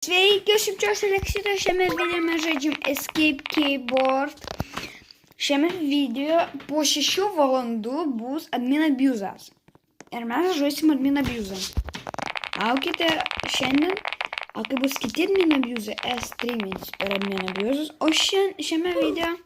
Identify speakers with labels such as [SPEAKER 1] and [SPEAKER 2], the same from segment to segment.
[SPEAKER 1] Sveiki, aš Jaučiuosi Leksita, šiame video mes žaidžiam Escape Keyboard. Šiame video po 6 valandų bus admin abuzas. Ir mes žaisim admin abuzą. Laukite šiandien, o kai bus kiti admin abuzai, streamins per admin abuzus. O šiame video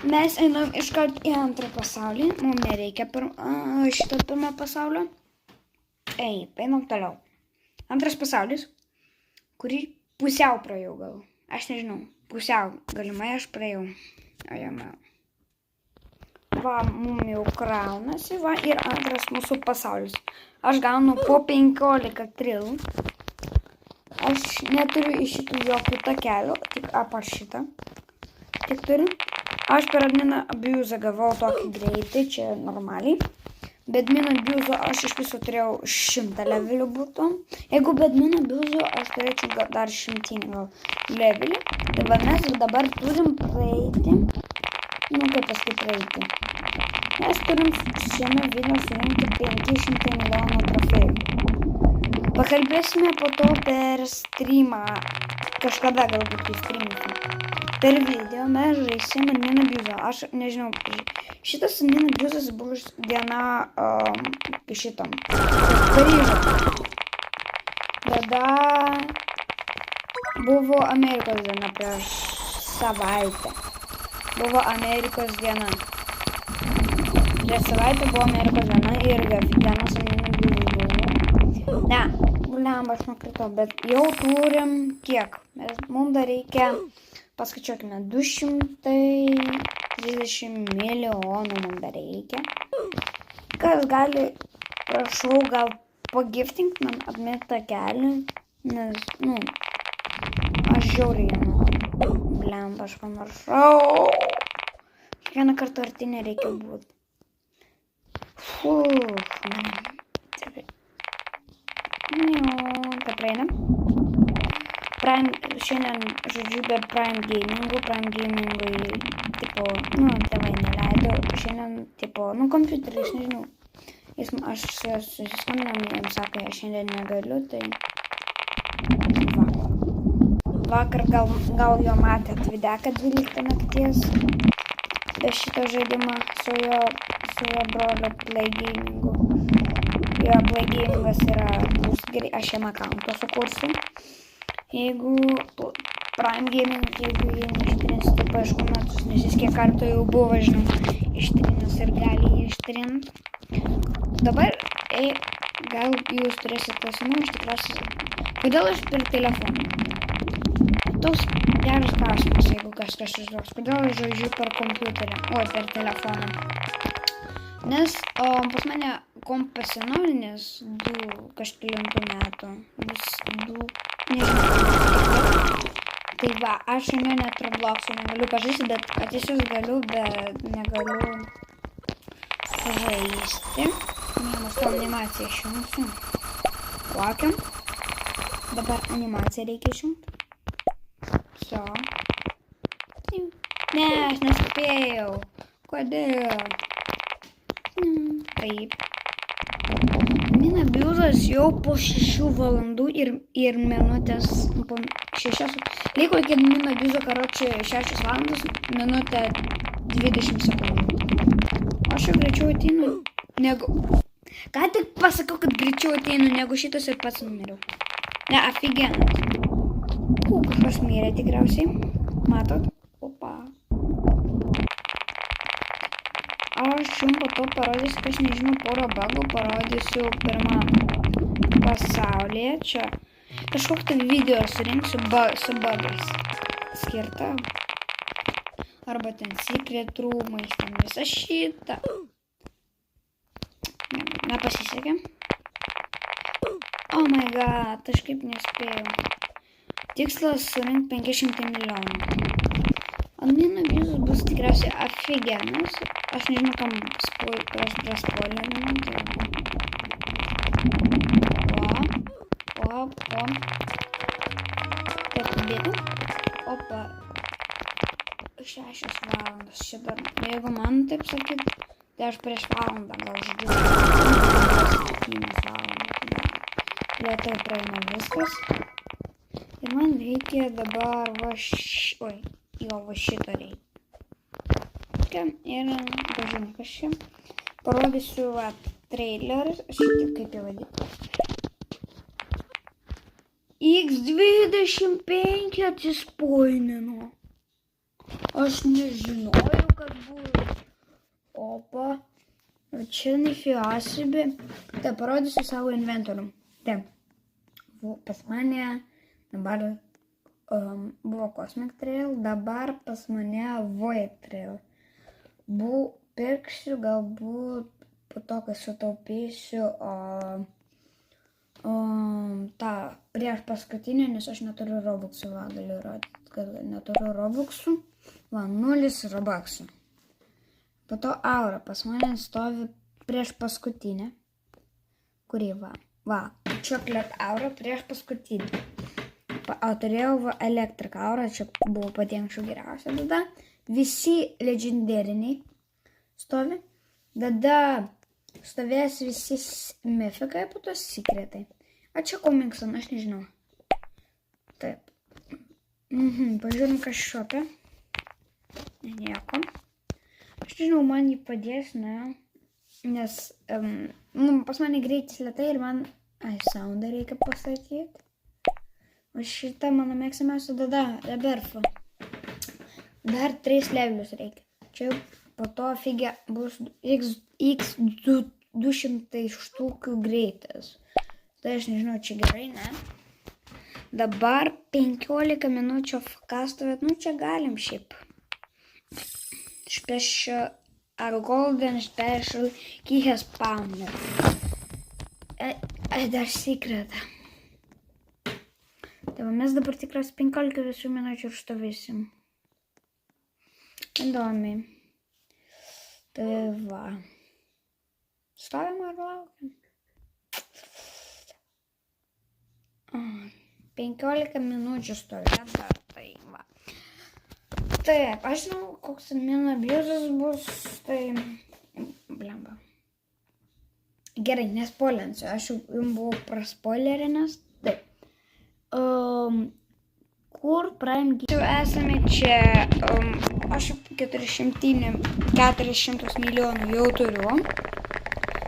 [SPEAKER 1] mes einam iškart į antrą pasaulį. Mums nereikia šito pirmo pasaulio. Einam toliau. Antras pasaulis, kurį pusiau praėjau gal. Aš nežinau, pusiau, galimai aš praėjau. Va, mums jau kraunasi, va, ir antras mūsų pasaulis. Aš gaunu po 15 tril. Aš neturiu iš šitų jokių takelių, tik apač šitą. Tik turiu. Aš per admin abuzą gavau tokį greitį, čia normaliai. Be admin abuzo aš iš viso turėjau 100 levelių būtų. Jeigu be admin abuzo aš turėčiau dar 100 levelį. Tai va mes dabar turim praeiti. Kaip paskui praeiti. Mes turim šiame video surinkti 500 milijonų trofėjų. Pakalbėsime po to per streamą. Kažkada galbūt į streamą. Per video mes žaisim admin abuzą. Aš nežinau, šitas admin abuzas bus diena šitam Paryžių. Tada buvo Amerikos diena prieš savaitę. Buvo Amerikos diena. Prieš savaitę buvo Amerikos diena ir vienas admin abuzas buvo. Ne, lemba, aš nukritau, bet jau turim kiek. Mums dar reikia, paskaičiuokime, 230 milijonų mums dar reikia. Kas gali, prašau, gal pagiftink man admin takelį, nes, aš žiauriai noriu. Lemba, aš pamiršau. Kiekvieną kartą arti nereikia būti. Tai praeinam. Šiandien, žodžiu, be Prime Gamingui, tipo, tėvai neleido, šiandien, tipo, kompiuteris, nežinau. Aš susiskambinam, jiems sako, aš šiandien negaliu, tai vakar gal jo matėt videką 12 nakties be šito žaidimą su jo broliu Play Gamingu. Jo Play Gamingas yra, aš jam akauntą sukursiu. Jeigu Prime Gaming, jeigu jie neištrins, tai paaiškuometus, nes jis kiek kartų jau buvo, žinau, ištrinęs ir gali jį ištrint. Dabar, gal jūs turėsit klausimų, iš tikriausiai, kodėl aš per telefoną? Toks geras klausimas, jeigu kažkas užduos, kodėl aš žaidžiu per kompiuterį, per telefoną. Nes pas mane kompas senovinis, kažkelintų metų, nežinau. Tai va, aš šiandien net Roblox'o negaliu pažaisti, bet tiesiog galiu, bet negaliu žaisti. Mes tą animaciją išjungsiu. Laukiam. Dabar animaciją reikia išjungti. Ne, aš nespėjau. Kodėl? Taip. Admin abuzas jau po 6 valandų ir minutės, po 6, liko iki admin abuzo, karočiui 6 valandas, minutė 20 sekundų. Aš jau greičiau ateinu, ką tik pasakau, kad greičiau ateinu, negu šitas ir pats numeriau. Ne, aфиgenas. Kažkas mirė tikriausiai. Matot? Opa. Aš jums po to parodysiu, kas nežinau, porą bugų, parodysiu pirmą pasaulyje. Čia kažkokį tai video surinksiu su bugais skirta. Arba ten secret roomais, ten visą šitą. Nepasisekė. Oh my god, aš kaip nespėjau. Tikslas surinkti 500 milijonų. Admin abuzas bus tikriausiai aфиgenas. Aš nežinau, kam praspoilerinu. Taip, bėdu. Opa. 6 valandas. Šitą, jeigu man taip sakyt, tai aš prieš valandą gal žodžiu. 7 valandas. Lietai praeina viskas. Ir man reikia dabar va šito reikia. Ir pažiūrėjau, kas čia. Parodysiu traileris, šitai kaip jau vadinti. X25 atsispoinino. Aš nežinojau, kad buvo. Opa. Čia nefiasibi. Tai parodysiu savo inventorium. Taip. Pas mane dabar buvo Cosmic Trail, dabar pas mane Void Trail. Pirksiu galbūt po to, kai sutaupysiu tą prieš paskutinį, nes aš neturiu Robuxų, galiu rodyti, kad neturiu Robuxų, 0 Robuxų. Po to Aura pas mane stovi prieš paskutinę, kurį Chocolate Aura prieš paskutinį. Turėjau Electric Aura, čia buvo pati anksčiau geriausia, tada visi legendariniai stovi, tada stovės visi mythikai, po to secretai. A čia Comingson, aš nežinau. Taip. Pažiūrim, kas šopė. Nieko. Aš nežinau, man jį padės, ne? Nes pas mane greitis lėtai ir man soundą reikia pasakyti. O šitą mano mėgstamiausia Rebirth. Dar 3 levelius reikia. Čia po to figė bus X200 štukių greitas. Tai aš nežinau, čia gerai, ne? Dabar 15 minučių kastovėt, čia galim šiaip. Special Golden Special Key Spawner. Dar secret. Tai mes dabar tikras 15 visų minučių ir stovėsim. Įdomiai. Tai va. Stovim ar laukiam? 15 minučių stovėt dar, tai va. Taip, aš žinau, koks admin abuzas bus, tai blemba. Gerai, nespoilinsiu, aš jums buvau praspoilerinęs. Taip. Kur Prime Game? Esame čia, aš 400 milijonų jau turiu.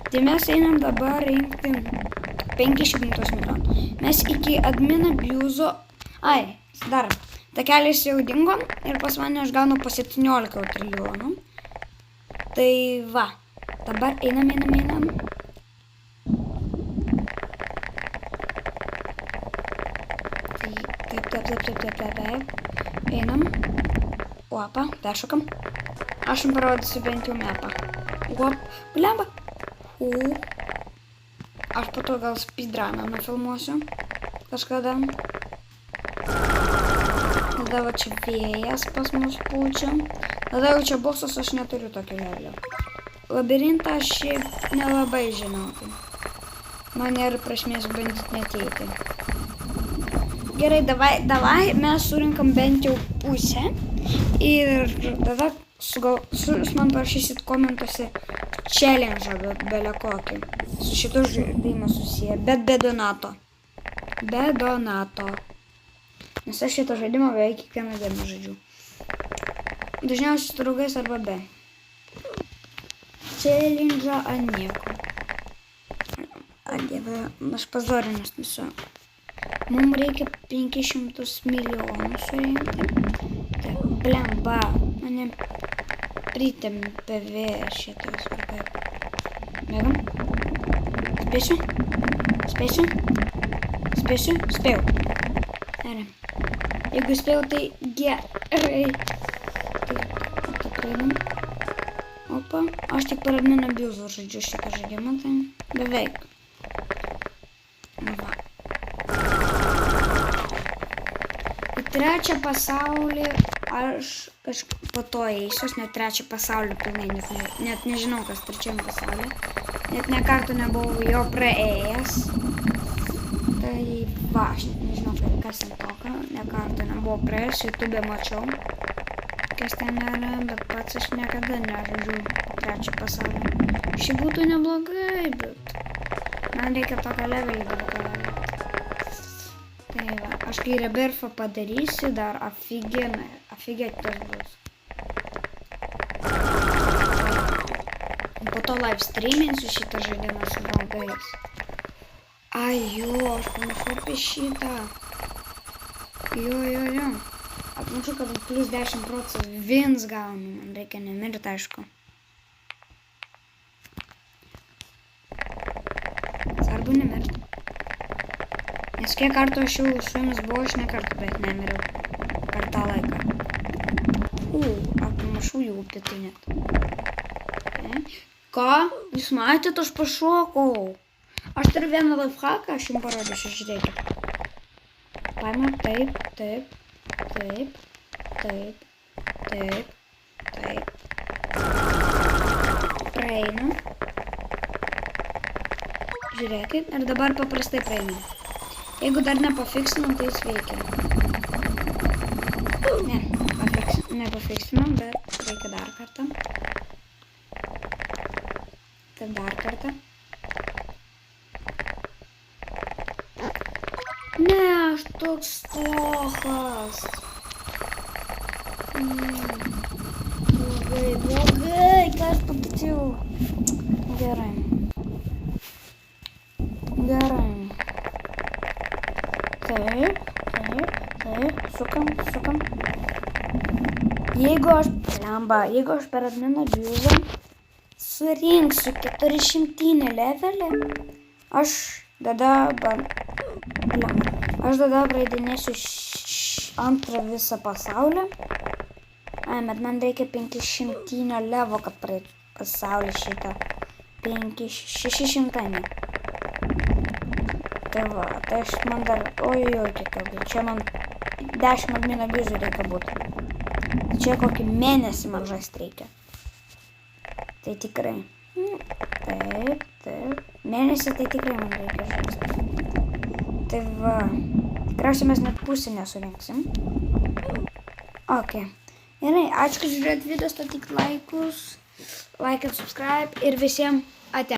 [SPEAKER 1] Tai mes einam dabar rinkti 500 milijonų. Mes iki admin abuzo, dar, takelis jau dingo ir pas mane aš gaunu po 17 trilijonų. Tai va, dabar einam. Taip. Einam. Opa, peršokam. Aš jums parodysiu bent jau mapą. Blemba. Aš po to gal speedruną nufilmuosiu kažkada. Tada va čia vėjas pas mus pučia. Tada jau čia boksas, aš neturiu tokio levelio. Labirintą aš šiaip nelabai žinau. Man ir prasmės bandyti neteiti. Gerai, davai, mes surinkam bent jau pusę. Ir tada jūs man parašysit komentuose challenge belė kokį. Su šitu žaidimu susiję, bet be donato. Nes aš šitą žaidimą beveik kiekvieną dieną žaidžiu. Dažniausiai su draugais arba be. Challenge ant nieko. Dieve, aš pazorinęs tiesiog. Mums reikia 500 milijonų surinkti. Taip, blemba, mane pritempė vėjas šitas. Bėgam. Spėsiu. Gerai. Jeigu spėjau, tai gerai. Taip, praeidam. Opa, aš tik per admin abuzą žaidžiu šitą žaidimą, tai beveik. Va. Į trečią pasaulį aš po to eisiu, aš net trečią pasaulį pilnai net nežinau, kas trečiam pasaulį. Net ne kartą nebuvau jo praėjęs. Tai va, aš net nežinau, kas ten tokio, ne kartą nebuvau praėjęs, YouTube mačiau, kas ten yra, bet pats aš niekada nežaidžiu trečią pasaulį. Ši būtų neblogai, bet man reikia tokio levelį dabar. Tai va, aš kai rebirfą padarysiu, dar aфиgetas bus. Po to live streaminsiu šitą žaidimą su draugais. Ai, jo, aš pamiršau apie šitą. Jo. Apmačiau, kad plus 10% vins gaunu. Man reikia nemirti, aišku. Svarbu nemirti. Nes kiek kartų aš jau su jumis buvau, aš ne kartą, bet nemiriau per tą laiką. Apmašau jau apie tai net. Ką? Jūs matėte, aš pašokau. Aš turiu vieną lifehacką, aš jums parodysiu, žiūrėkit. Paima taip. Praeinu. Žiūrėkit, ir dabar paprastai praeinu. Jeigu dar nepafikstinam, tai jis veikia. Ne, nepafikstinam, bet reikia dar kartą. Taip, dar kartą. Ne, aš toks stochas. Blogai, ką aš padačiau. Gerai. Taip. Sukam. Jeigu aš per admin abuzą surinksiu 400 levelį, aš tada praeidinėsiu antrą visą pasaulį. Bet man reikia 500 levo, kad praeit pasaulį šitą. 600 ne. Tai va, tai aš man dar, ojoj, kiek ilgai. Čia man 10 admin abuzų reikia būti. Čia kokį mėnesį man žaisti reikia. Tai tikrai. Taip. Mėnesį tai tikrai man reikia žaisti. Tai va. Tikriausiai mes net pusę nesurinksim. Ok. Gerai, ačiū, kad žiūrėjot video, statyk laikus, like and subscribe ir visiems ate.